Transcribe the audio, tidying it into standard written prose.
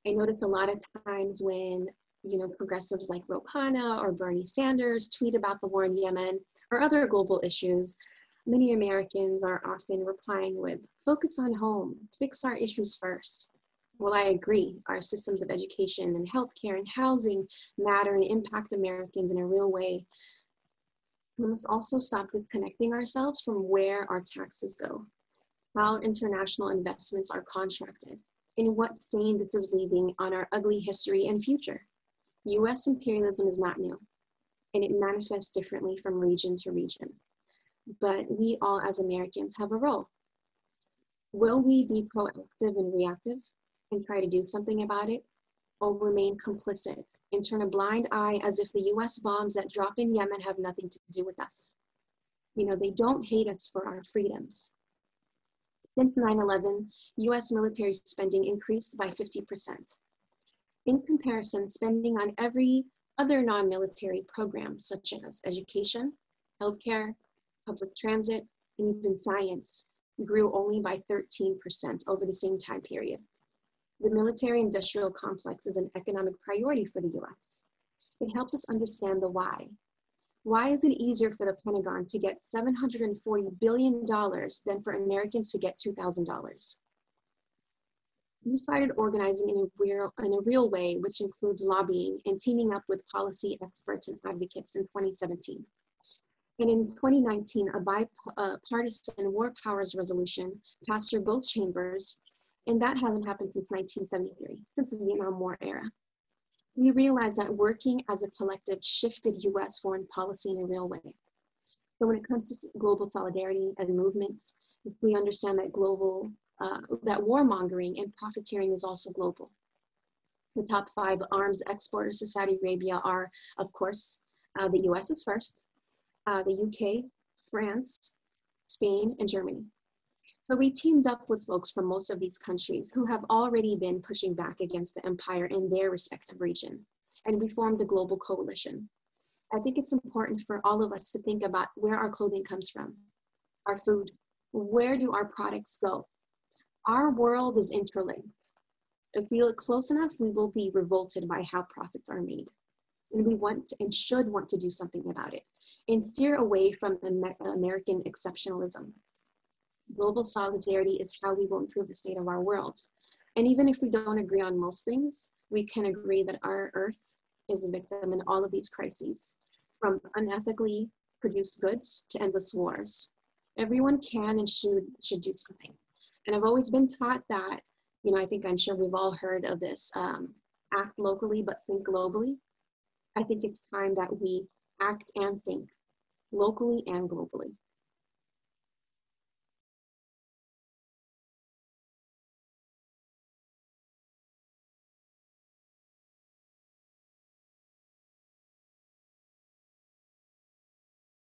I notice a lot of times when, progressives like Ro Khanna or Bernie Sanders tweet about the war in Yemen or other global issues, many Americans are often replying with, focus on home, fix our issues first. Well, I agree. Our systems of education and healthcare and housing matter and impact Americans in a real way. We must also stop disconnecting ourselves from where our taxes go, how international investments are contracted, and what stain this is leaving on our ugly history and future. US imperialism is not new, and it manifests differently from region to region. But we all as Americans have a role. Will we be proactive and reactive and try to do something about it, or remain complicit and turn a blind eye as if the US bombs that drop in Yemen have nothing to do with us? They don't hate us for our freedoms. Since 9/11, US military spending increased by 50%. In comparison, spending on every other non-military program, such as education, healthcare, public transit, and even science, grew only by 13% over the same time period. The military-industrial complex is an economic priority for the US. It helps us understand the why. Why is it easier for the Pentagon to get $740 billion than for Americans to get $2,000? We started organizing in a real way, which includes lobbying and teaming up with policy experts and advocates in 2017. And in 2019, a bipartisan war powers resolution passed through both chambers, and that hasn't happened since 1973, since the Vietnam War era. We realized that working as a collective shifted US foreign policy in a real way. So when it comes to global solidarity and movements, we understand that that warmongering and profiteering is also global. The top 5 arms exporters to Saudi Arabia are, of course, the US is first, the UK, France, Spain, and Germany. So we teamed up with folks from most of these countries who have already been pushing back against the empire in their respective region, and we formed a global coalition. I think it's important for all of us to think about where our clothing comes from, our food, where do our products go? Our world is interlinked. If we look close enough, we will be revolted by how profits are made. And we want and should want to do something about it and steer away from American exceptionalism. Global solidarity is how we will improve the state of our world. And even if we don't agree on most things, we can agree that our Earth is a victim in all of these crises, from unethically produced goods to endless wars. Everyone can and should do something. And I've always been taught that, I'm sure we've all heard of this, act locally, but think globally. I think it's time that we act and think locally and globally.